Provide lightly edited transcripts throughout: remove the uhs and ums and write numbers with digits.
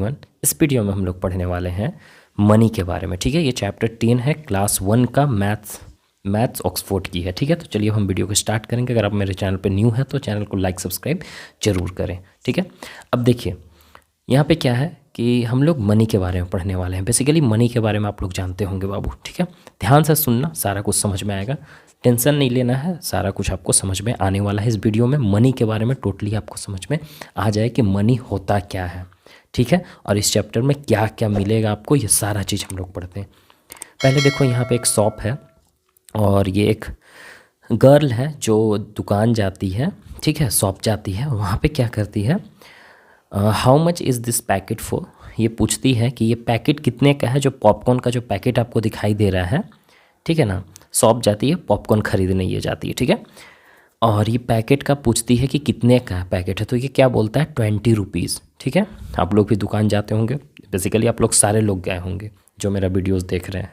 Everyone, इस video में हम लोग पढ़ने वाले हैं मनी के बारे में। ठीक है, ये चैप्टर 10 है, क्लास 1 का मैथ्स ऑक्सफोर्ड की है। ठीक है, तो चलिए हम वीडियो को स्टार्ट करेंगे। अगर आप मेरे चैनल पे न्यू है तो चैनल को लाइक सब्सक्राइब जरूर करें। ठीक है, अब देखिए यहाँ पे क्या है कि हम लोग मनी के बारे में पढ़ने वाले हैं। बेसिकली मनी के बारे में आप लोग जानते होंगे बाबू। ठीक है, ध्यान से सुनना, सारा कुछ समझ में आएगा, टेंशन नहीं लेना है, सारा कुछ आपको समझ में आने वाला है। इस वीडियो में मनी के बारे में टोटली आपको समझ में आ जाए कि मनी होता क्या है। ठीक है, और इस चैप्टर में क्या क्या मिलेगा आपको, ये सारा चीज़ हम लोग पढ़ते हैं। पहले देखो यहाँ पे एक शॉप है और ये एक गर्ल है जो दुकान जाती है। ठीक है, शॉप जाती है, वहाँ पे क्या करती है, how much is this packet for, ये पूछती है कि ये पैकेट कितने का है। जो पॉपकॉर्न का जो पैकेट आपको दिखाई दे रहा है, ठीक है ना, शॉप जाती है पॉपकॉर्न खरीदने ये जाती है। ठीक है, और ये पैकेट का पूछती है कि कितने का पैकेट है, तो ये क्या बोलता है 20 रुपीज़। ठीक है, आप लोग भी दुकान जाते होंगे, बेसिकली आप लोग सारे लोग गए होंगे जो मेरा वीडियोस देख रहे हैं,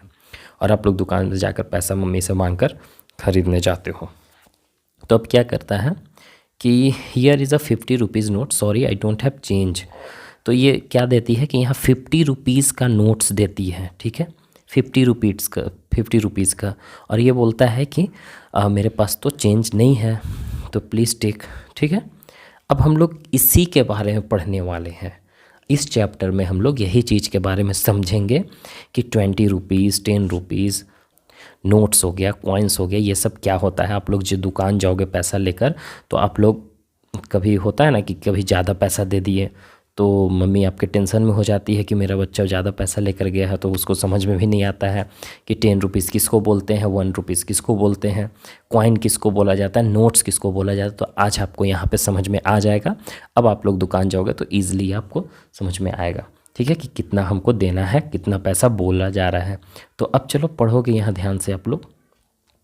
और आप लोग दुकान में जाकर पैसा मम्मी से मांग कर ख़रीदने जाते हो। तो अब क्या करता है कि here is a 50 rupees note, sorry I don't have change. तो ये क्या देती है कि यहाँ 50 रुपीज़ का नोट्स देती है। ठीक है, 50 रुपीज़ का, और ये बोलता है कि मेरे पास तो चेंज नहीं है, तो प्लीज़ टेक। ठीक है, अब हम लोग इसी के बारे में पढ़ने वाले हैं। इस चैप्टर में हम लोग यही चीज़ के बारे में समझेंगे कि 20 रुपीज़, 10 रुपीज़, नोट्स हो गया, कॉइन्स हो गया, ये सब क्या होता है। आप लोग जो दुकान जाओगे पैसा लेकर, तो आप लोग कभी होता है ना कि कभी ज़्यादा पैसा दे दिए तो मम्मी आपके टेंशन में हो जाती है कि मेरा बच्चा ज़्यादा पैसा लेकर गया है, तो उसको समझ में भी नहीं आता है कि 10 रुपीज़ किसको बोलते हैं, 1 रुपीज़ किसको बोलते हैं, कॉइन किसको बोला जाता है, नोट्स किसको बोला जाता है। तो आज आपको यहाँ पे समझ में आ जाएगा। अब आप लोग दुकान जाओगे तो ईज़िली आपको समझ में आएगा। ठीक है, कि कितना हमको देना है, कितना पैसा बोला जा रहा है। तो अब चलो पढ़ोगे यहाँ ध्यान से आप लोग।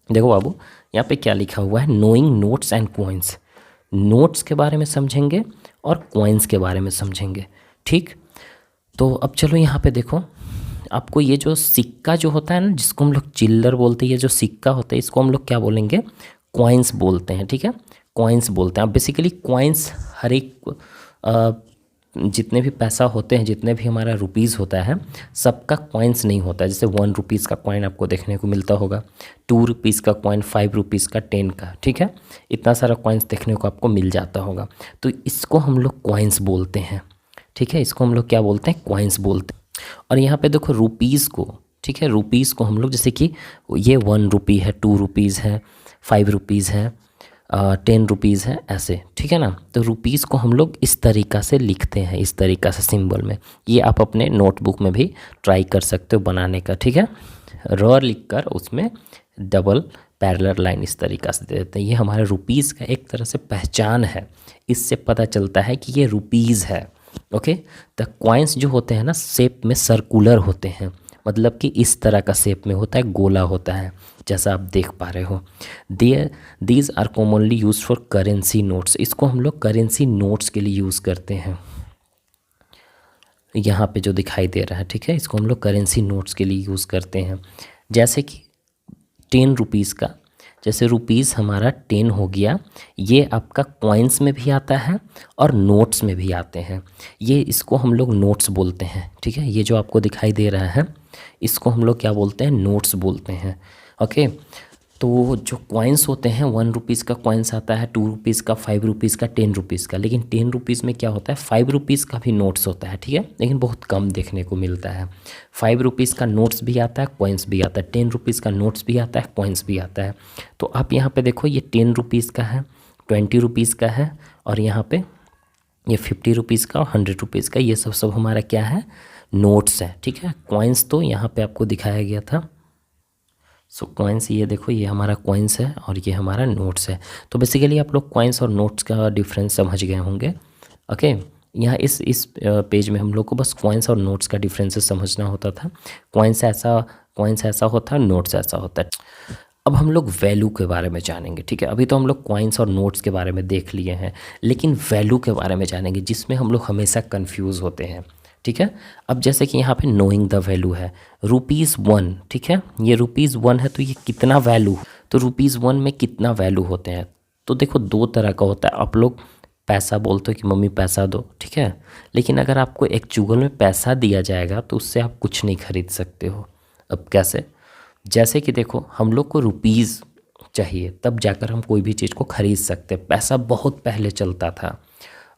देखो बाबू, यहाँ पे क्या लिखा हुआ है, knowing notes and coins. Notes के बारे में समझेंगे और कॉइन्स के बारे में समझेंगे। ठीक, तो अब चलो यहाँ पे देखो, आपको ये जो सिक्का जो होता है ना, जिसको हम लोग चिल्लर बोलते हैं, ये जो सिक्का होता है इसको हम लोग क्या बोलेंगे, कॉइन्स बोलते हैं। ठीक है, कॉइन्स बोलते हैं। अब बेसिकली कॉइन्स हर एक जितने भी पैसा होते हैं, जितने भी हमारा रुपीज़ होता है, सबका कॉइन्स नहीं होता है। जैसे 1 रुपीज़ का कॉइन आपको देखने को मिलता होगा, 2 रुपीज़ का कॉइन, 5 रुपीज़ का, 10 का। ठीक है, इतना सारा कॉइन्स देखने को आपको मिल जाता होगा, तो इसको हम लोग कॉइन्स बोलते हैं। ठीक है, इसको हम लोग क्या बोलते हैं, कॉइन्स बोलते हैं। और यहाँ पे देखो रुपीज़ को, ठीक है, रुपीज़ को हम लोग जैसे कि ये 1 रुपी है, 2 रुपीज़ है, 5 रुपीज़ है, 10 रुपीज़ है, ऐसे। ठीक है ना, तो रुपीज़ को हम लोग इस तरीक़ा से लिखते हैं, इस तरीक़ा से सिंबल में। ये आप अपने नोटबुक में भी ट्राई कर सकते हो बनाने का। ठीक है, र लिख कर उसमें डबल पैरेलल लाइन इस तरीक़ा से दे देते हैं। ये हमारे रुपीज़ का एक तरह से पहचान है, इससे पता चलता है कि ये रुपीज़ है। ओके, तो कॉइन्स जो होते हैं ना, शेप में सर्कुलर होते हैं, मतलब कि इस तरह का शेप में होता है, गोला होता है, जैसा आप देख पा रहे हो। These are commonly use for currency notes. इसको हम लोग करेंसी नोट्स के लिए यूज़ करते हैं, यहाँ पे जो दिखाई दे रहा है। ठीक है, इसको हम लोग करेंसी नोट्स के लिए यूज़ करते हैं। जैसे कि 10 रुपीज़ का, जैसे रुपीज़ हमारा 10 हो गया, ये आपका कॉइन्स में भी आता है और नोट्स में भी आते हैं। ये इसको हम लोग नोट्स बोलते हैं। ठीक है, ये जो आपको दिखाई दे रहा है इसको हम लोग क्या बोलते हैं, नोट्स बोलते हैं। ओके, तो जो कॉइन्स होते हैं, 1 रुपीज़ का कॉइन्स आता है, 2 रुपीज़ का, 5 रुपीज़ का, 10 रुपीज़ का। लेकिन 10 रुपीज़ में क्या होता है, 5 रुपीज़ का भी नोट्स होता है। ठीक है, लेकिन बहुत कम देखने को मिलता है। 5 रुपीज़ का नोट्स भी आता है, कॉइन्स भी आता है, 10 रुपीज़ का नोट्स भी आता है, कॉइन्स भी आता है। तो आप यहाँ पे देखो, ये 10 रुपीज़ का है, 20 रुपीज़ का है, और यहाँ पे ये 50 रुपीज़ का और 100 रुपीज़ का, ये सब हमारा क्या है, नोट्स है। ठीक है, कॉइन्स तो यहाँ पे आपको दिखाया गया था। सो कॉइन्स, ये देखो, ये हमारा कॉइन्स है और ये हमारा नोट्स है। तो बेसिकली आप लोग कॉइन्स और नोट्स का डिफरेंस समझ गए होंगे। ओके, यहाँ इस पेज में हम लोग को बस कॉइन्स और नोट्स का डिफरेंसेस समझना होता था। कॉइन्स ऐसा होता है, नोट्स ऐसा होता है। अब हम लोग वैल्यू के बारे में जानेंगे। ठीक है, अभी तो हम लोग कॉइन्स और नोट्स के बारे में देख लिए हैं, लेकिन वैल्यू के बारे में जानेंगे, जिसमें हम लोग हमेशा कंफ्यूज होते हैं। ठीक है, अब जैसे कि यहाँ पे नोइंग द वैल्यू है, ₹1। ठीक है, ये ₹1 है, तो ये कितना वैल्यू, तो ₹1 में कितना वैल्यू होते हैं। तो देखो 2 तरह का होता है। आप लोग पैसा बोलते हो कि मम्मी पैसा दो, ठीक है। लेकिन अगर आपको एक्चुअल में पैसा दिया जाएगा तो उससे आप कुछ नहीं खरीद सकते हो। अब कैसे? जैसे कि देखो, हम लोग को रुपीज़ चाहिए तब जाकर हम कोई भी चीज़ को खरीद सकते हैं। पैसा बहुत पहले चलता था,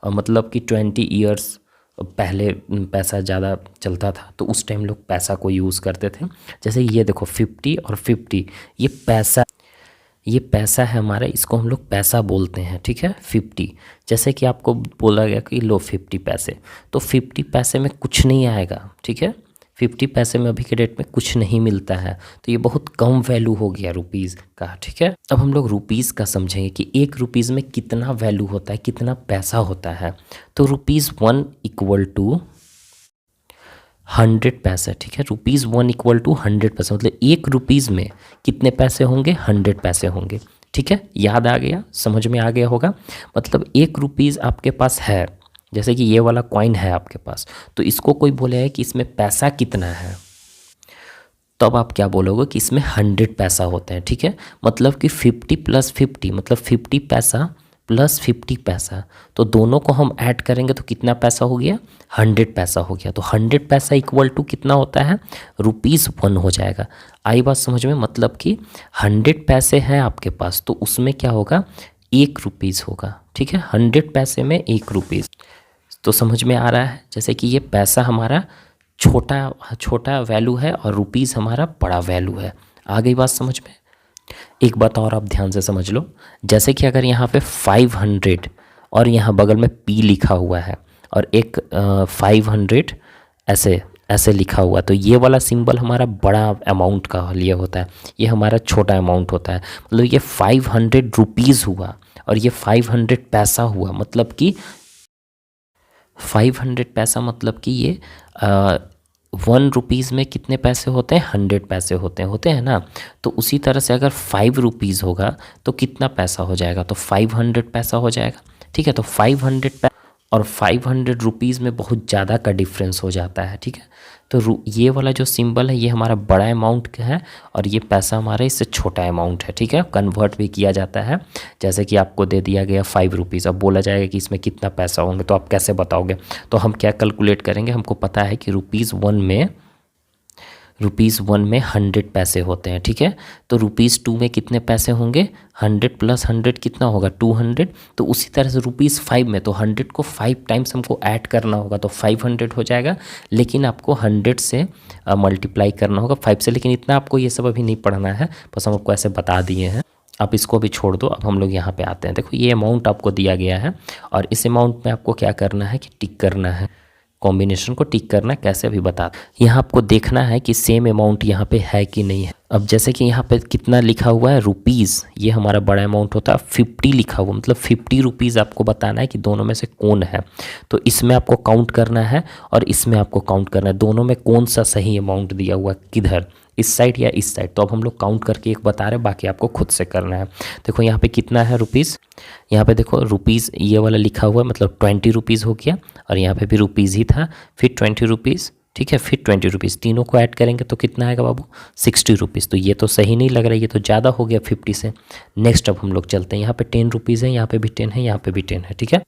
मतलब कि 20 ईयर्स पहले पैसा ज़्यादा चलता था, तो उस टाइम लोग पैसा को यूज़ करते थे। जैसे ये देखो 50 और 50, ये पैसा है हमारा, इसको हम लोग पैसा बोलते हैं, ठीक है। 50, जैसे कि आपको बोला गया कि लो 50 पैसे, तो 50 पैसे में कुछ नहीं आएगा, ठीक है। 50 पैसे में अभी के डेट में कुछ नहीं मिलता है, तो ये बहुत कम वैल्यू हो गया रुपीज़ का, ठीक है। अब हम लोग रुपीज़ का समझेंगे कि 1 रुपीज़ में कितना वैल्यू होता है, कितना पैसा होता है। तो ₹1 इक्वल टू 100 पैसे, ठीक है। ₹1 इक्वल टू 100 पैसे, मतलब 1 रुपीज़ में कितने पैसे होंगे? 100 पैसे होंगे, ठीक है। याद आ गया, समझ में आ गया होगा। मतलब 1 रुपीज़ आपके पास है, जैसे कि ये वाला कॉइन है आपके पास, तो इसको कोई बोले है कि इसमें पैसा कितना है, तब आप क्या बोलोगे कि इसमें 100 पैसा होते हैं, ठीक है। मतलब कि 50 प्लस 50 मतलब 50 पैसा प्लस 50 पैसा, तो दोनों को हम ऐड करेंगे तो कितना पैसा हो गया? 100 पैसा हो गया। तो 100 पैसा इक्वल टू कितना होता है? ₹1 हो जाएगा। आई बात समझ में? मतलब कि 100 पैसे हैं आपके पास, तो उसमें क्या होगा? 1 रुपीज़ होगा, ठीक है। 100 पैसे में 1 रुपीज़, तो समझ में आ रहा है। जैसे कि ये पैसा हमारा छोटा वैल्यू है और रुपीज़ हमारा बड़ा वैल्यू है। आ गई बात समझ में? एक बात और आप ध्यान से समझ लो, जैसे कि अगर यहाँ पे 500 और यहाँ बगल में P लिखा हुआ है और एक 500 ऐसे ऐसे लिखा हुआ, तो ये वाला सिंबल हमारा बड़ा अमाउंट का लिए होता है, ये हमारा छोटा अमाउंट होता है। मतलब ये 500 रुपीज़ हुआ और ये 500 पैसा हुआ, मतलब कि 500 पैसा, मतलब कि ये 1 रुपीज़ में कितने पैसे होते हैं? 100 पैसे होते हैं ना। तो उसी तरह से अगर 5 रुपीज़ होगा तो कितना पैसा हो जाएगा? तो 500 पैसा हो जाएगा, ठीक है। तो 500 और 500 रुपीज़ में बहुत ज़्यादा का डिफरेंस हो जाता है, ठीक है। तो ये वाला जो सिंबल है ये हमारा बड़ा अमाउंट का है और ये पैसा हमारा इससे छोटा अमाउंट है, ठीक है। कन्वर्ट भी किया जाता है, जैसे कि आपको दे दिया गया 5 रुपीज़, अब बोला जाएगा कि इसमें कितना पैसा होंगे, तो आप कैसे बताओगे? तो हम क्या कैलकुलेट करेंगे? हमको पता है कि ₹1 में 100 पैसे होते हैं, ठीक है। तो ₹2 में कितने पैसे होंगे? 100 प्लस 100 कितना होगा? 200। तो उसी तरह से ₹5 में तो 100 को 5 टाइम्स हमको ऐड करना होगा, तो 500 हो जाएगा। लेकिन आपको 100 से मल्टीप्लाई करना होगा 5 से, लेकिन इतना आपको ये सब अभी नहीं पढ़ना है, बस हम आपको ऐसे बता दिए हैं। आप इसको भी छोड़ दो। अब हम लोग यहाँ पे आते हैं। देखो ये अमाउंट आपको दिया गया है और इस अमाउंट में आपको क्या करना है कि टिक करना है, कॉम्बिनेशन को टिक करना है। कैसे अभी बता, यहाँ आपको देखना है कि सेम अमाउंट यहाँ पे है कि नहीं है। अब जैसे कि यहाँ पे कितना लिखा हुआ है? रुपीज़, ये हमारा बड़ा अमाउंट होता है। 50 लिखा हुआ, मतलब 50 रुपीज़ आपको बताना है कि दोनों में से कौन है। तो इसमें आपको काउंट करना है और इसमें आपको काउंट करना है, दोनों में कौन सा सही अमाउंट दिया हुआ है, किधर, इस साइड या इस साइड। तो अब हम लोग काउंट करके एक बता रहे हैं, बाकी आपको खुद से करना है। देखो यहाँ पे कितना है रुपीज़, यहाँ पे देखो रुपीज़ ये वाला लिखा हुआ है, मतलब 20 रुपीज़ हो गया, और यहाँ पे भी रुपीज़ ही था, फिर 20 रुपीज़, ठीक है, फिर 20 रुपीज़। तीनों को ऐड करेंगे तो कितना आएगा बाबू? 60 रुपीज़। तो ये तो सही नहीं लग रहा है, ये तो ज़्यादा हो गया 50 से। नेक्स्ट अब हम लोग चलते हैं, यहाँ पे 10 रुपीज़ है, यहाँ पे भी 10 है, यहाँ पे भी 10 है, ठीक है,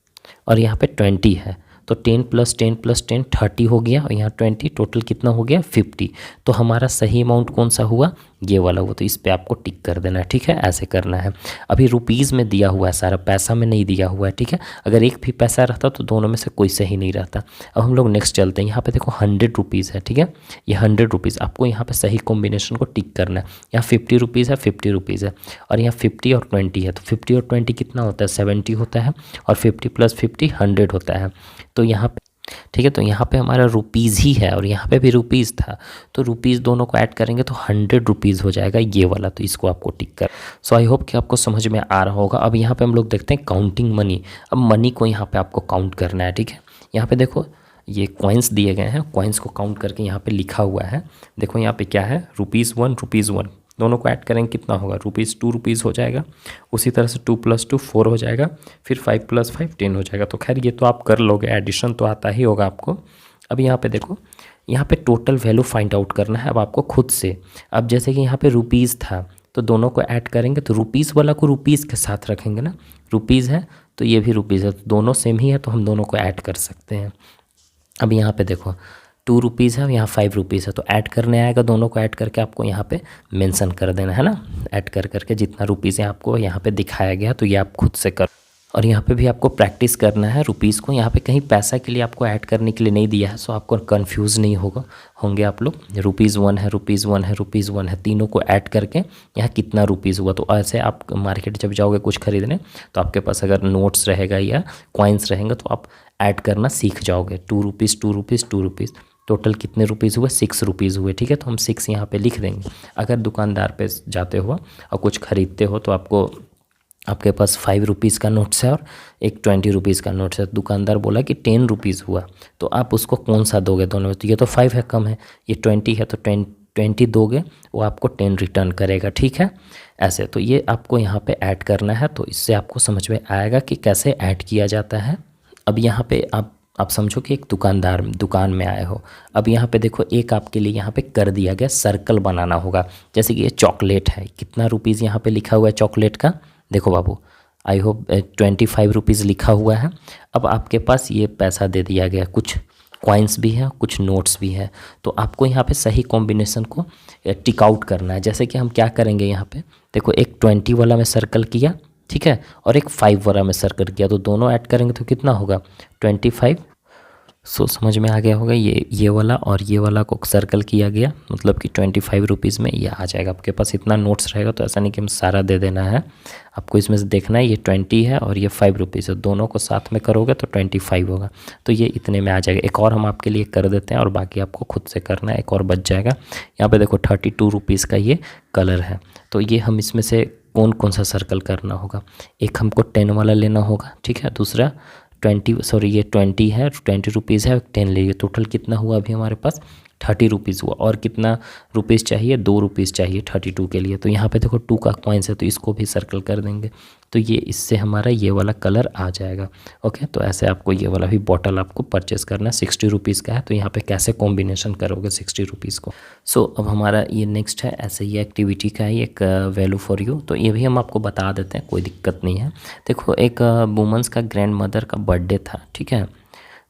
और यहाँ पे 20 है। तो 10 प्लस 10 प्लस 10 30 हो गया, और यहाँ 20, टोटल कितना हो गया? 50। तो हमारा सही अमाउंट कौन सा हुआ? ये वाला हुआ। तो इस पे आपको टिक कर देना है, ठीक है, ऐसे करना है। अभी रुपीज़ में दिया हुआ है सारा, पैसा में नहीं दिया हुआ है, ठीक है। अगर एक भी पैसा रहता तो दोनों में से कोई सही नहीं रहता। अब हम लोग नेक्स्ट चलते हैं। यहाँ पे देखो 100 रुपीज़ है, ठीक है, ये 100 रुपीज़। आपको यहाँ पे सही कॉम्बिनेशन को टिक करना है। यहाँ 50 रुपीज़ है, 50 रुपीज़ है, और यहाँ 50 और 20 है। तो 50 और 20 कितना होता है? 70 होता है, और 50 प्लस 50 100 होता है। तो यहाँ पे, ठीक है, तो यहाँ पे हमारा रुपीज़ ही है और यहाँ पे भी रुपीज़ था, तो रुपीज़ दोनों को ऐड करेंगे तो 100 रुपीज़ हो जाएगा ये वाला। तो इसको आपको टिक कर। सो आई होप कि आपको समझ में आ रहा होगा। अब यहाँ पे हम लोग देखते हैं काउंटिंग मनी। अब मनी को यहाँ पे आपको काउंट करना है, ठीक है। यहाँ पे देखो ये कॉइन्स दिए गए हैं, कॉइन्स को काउंट करके यहाँ पे लिखा हुआ है। देखो यहाँ पे क्या है? ₹1 दोनों को ऐड करेंगे कितना होगा? ₹2 हो जाएगा। उसी तरह से 2 + 2 4 हो जाएगा, फिर 5 + 5 10 हो जाएगा। तो खैर ये तो आप कर लोगे, एडिशन तो आता ही होगा आपको। अब यहाँ पे देखो, यहाँ पे टोटल वैल्यू फाइंड आउट करना है अब आपको खुद से। अब जैसे कि यहाँ पे रुपीज़ था तो दोनों को ऐड करेंगे, तो रुपीज़ वाला को रुपीज़ के साथ रखेंगे ना, रुपीज़ है तो ये भी रुपीज़ है, तो दोनों सेम ही है तो हम दोनों को ऐड कर सकते हैं। अब यहाँ पे देखो 2 रुपीज़ है और यहाँ 5 रुपीज़ है, तो ऐड करने आएगा, दोनों को ऐड करके आपको यहाँ पे मेंशन कर देना है ना, ऐड कर करके जितना रुपीज़ है आपको यहाँ पे दिखाया गया, तो ये आप खुद से कर। और यहाँ पे भी आपको प्रैक्टिस करना है रुपीज़ को, यहाँ पे कहीं पैसा के लिए आपको ऐड करने के लिए नहीं दिया है, सो आपको कंफ्यूज नहीं होंगे आप लोग। ₹1 है, ₹1 है, ₹1 है, तीनों को ऐड करके यहाँ कितना रुपीज़ हुआ। तो ऐसे आप मार्केट जब जाओगे कुछ खरीदने, तो आपके पास अगर नोट्स रहेगा या कॉइन्स रहेंगे तो आप ऐड करना सीख जाओगे। 2 रुपीज़, 2 रुपीज़, 2 रुपीज़, टोटल कितने रुपीज़ हुए? 6 रुपीज़ हुए, ठीक है। तो हम 6 यहाँ पे लिख देंगे। अगर दुकानदार पे जाते हो और कुछ खरीदते हो तो आपके पास 5 रुपीज़ का नोट्स है और एक 20 रुपीज़ का नोट्स है। दुकानदार बोला कि 10 रुपीज़ हुआ, तो आप उसको कौन सा दोगे दोनों में? तो ये तो 5 है कम है, ये 20 है, तो 20 दोगे, वो आपको 10 रिटर्न करेगा, ठीक है। ऐसे तो ये आपको यहाँ पे ऐड करना है, तो इससे आपको समझ में आएगा कि कैसे ऐड किया जाता है। अब यहाँ पे आप समझो कि एक दुकान में आए हो। अब यहाँ पे देखो एक आपके लिए यहाँ पे कर दिया गया, सर्कल बनाना होगा। जैसे कि ये चॉकलेट है, कितना रुपीज़ यहाँ पे लिखा हुआ है चॉकलेट का? देखो बाबू, आई होप 25 रुपीज़ लिखा हुआ है। अब आपके पास ये पैसा दे दिया गया, कुछ कॉइन्स भी है, कुछ नोट्स भी है, तो आपको यहाँ पे सही कॉम्बिनेशन को टिक आउट करना है। जैसे कि हम क्या करेंगे, यहाँ पे देखो एक 20 वाला में सर्कल किया, ठीक है, और एक 5 वाला में सर्कल किया, तो दोनों ऐड करेंगे तो कितना होगा? 25। सो समझ में आ गया होगा, ये वाला और ये वाला को सर्कल किया गया, मतलब कि 25 रुपीज़ में ये आ जाएगा। आपके पास इतना नोट्स रहेगा तो ऐसा नहीं कि हम सारा दे देना है, आपको इसमें से देखना है। ये 20 है और ये 5 रुपीज़ है, दोनों को साथ में करोगे तो 25 होगा, तो ये इतने में आ जाएगा। एक और हम आपके लिए कर देते हैं और बाकी आपको खुद से करना है, एक और बच जाएगा। यहाँ पर देखो 32 रुपीज़ का ये कलर है, तो ये हम इसमें से कौन सा सर्कल करना होगा? एक हमको 10 वाला लेना होगा, ठीक है, दूसरा 20 ये 20 है, 20 रुपीज़ है, 10 लीजिए। टोटल कितना हुआ अभी हमारे पास? 30 रुपीज़ हुआ। और कितना रुपीज़ चाहिए? 2 रुपीज़ चाहिए 32 के लिए। तो यहाँ पे देखो 2 का कॉइन्स है, तो इसको भी सर्कल कर देंगे, तो ये इससे हमारा ये वाला कलर आ जाएगा। ओके, तो ऐसे आपको ये वाला भी बॉटल आपको परचेस करना है, 60 रुपीज़ का है। तो यहाँ पे कैसे कॉम्बिनेशन करोगे 60 रुपीज़ को? सो अब हमारा ये नेक्स्ट है, ऐसे ये एक्टिविटी का ही एक वैल्यू फॉर यू, तो ये भी हम आपको बता देते हैं, कोई दिक्कत नहीं है। देखो एक वुमेंस का ग्रैंड मदर का बर्थडे था, ठीक है,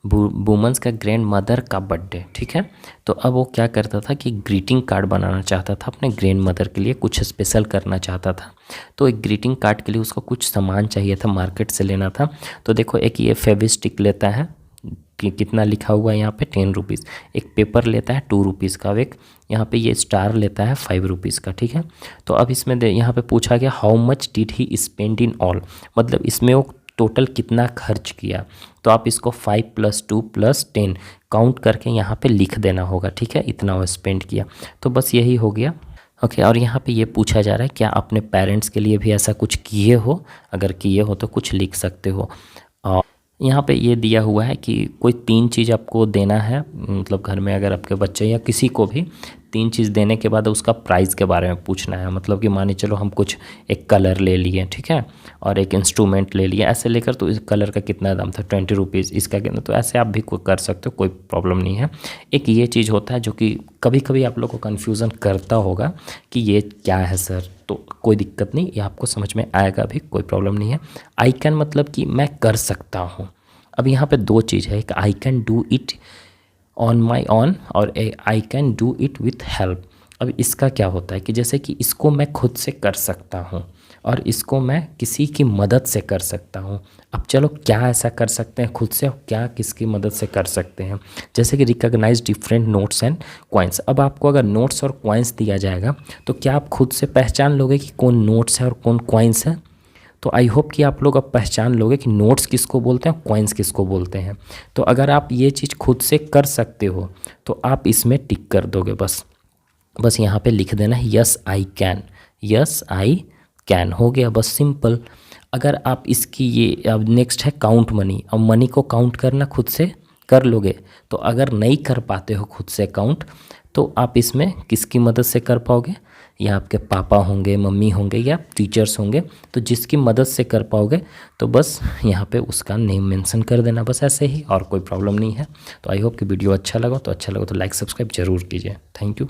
वुमेंस का ग्रैंड मदर का बर्थडे, ठीक है। तो अब वो क्या करता था कि ग्रीटिंग कार्ड बनाना चाहता था अपने ग्रैंड मदर के लिए, कुछ स्पेशल करना चाहता था। तो एक ग्रीटिंग कार्ड के लिए उसको कुछ सामान चाहिए था, मार्केट से लेना था। तो देखो एक ये फेविस्टिक लेता है, कि कितना लिखा हुआ है यहाँ पे 10 रुपीज़। एक पेपर लेता है 2 रुपीज़ का, एक यहाँ पे ये स्टार लेता है 5 रुपीज़ का, ठीक है। तो अब इसमें यहाँ पे पूछा गया how much did he spend in all, मतलब इसमें वो टोटल कितना खर्च किया। तो आप इसको 5 + 2 + 10 काउंट करके यहाँ पे लिख देना होगा, ठीक है, इतना वो स्पेंड किया। तो बस यही हो गया। ओके, और यहाँ पे ये पूछा जा रहा है क्या अपने पेरेंट्स के लिए भी ऐसा कुछ किए हो? अगर किए हो तो कुछ लिख सकते हो। और यहाँ पे ये दिया हुआ है कि कोई 3 चीज़ आपको देना है, मतलब घर में अगर आपके बच्चे या किसी को भी 3 चीज़ देने के बाद उसका प्राइस के बारे में पूछना है। मतलब कि माने चलो हम कुछ एक कलर ले लिए, ठीक है, और एक इंस्ट्रूमेंट ले लिया, ऐसे लेकर, तो इस कलर का कितना दाम था? 20 रुपीज़, इसका कितना? तो ऐसे आप भी कर सकते हो, कोई प्रॉब्लम नहीं है। एक ये चीज़ होता है जो कि कभी कभी आप लोग को कन्फ्यूज़न करता होगा कि ये क्या है सर, तो कोई दिक्कत नहीं, ये आपको समझ में आएगा भी, कोई प्रॉब्लम नहीं है। आई कैन मतलब कि मैं कर सकता हूँ। अब यहाँ पे 2 चीज़ है, एक I can do it on my own और I can do it with help. अब इसका क्या होता है कि जैसे कि इसको मैं खुद से कर सकता हूँ और इसको मैं किसी की मदद से कर सकता हूँ। अब चलो क्या ऐसा कर सकते हैं खुद से और क्या किसकी मदद से कर सकते हैं? जैसे कि recognise different notes and coins. अब आपको अगर नोट्स और कॉइन्स दिया जाएगा तो क्या आप खुद से पहचान लोगे कि कौन नोट्स है और कौन कॉइन्स है? तो आई होप कि आप लोग अब पहचान लोगे कि नोट्स किसको बोलते हैं, कॉइन्स किसको बोलते हैं। तो अगर आप ये चीज़ खुद से कर सकते हो तो आप इसमें टिक कर दोगे। बस यहाँ पे लिख देना है yes I can, yes I can, हो गया, बस सिंपल। अगर आप इसकी ये अब नेक्स्ट है काउंट मनी। अब मनी को काउंट करना खुद से कर लोगे, तो अगर नहीं कर पाते हो खुद से काउंट तो आप इसमें किसकी मदद से कर पाओगे? या आपके पापा होंगे, मम्मी होंगे या टीचर्स होंगे, तो जिसकी मदद से कर पाओगे तो बस यहाँ पे उसका नेम मेंशन कर देना, बस ऐसे ही, और कोई प्रॉब्लम नहीं है। तो आई होप कि वीडियो अच्छा लगा तो लाइक सब्सक्राइब जरूर कीजिए। Thank you.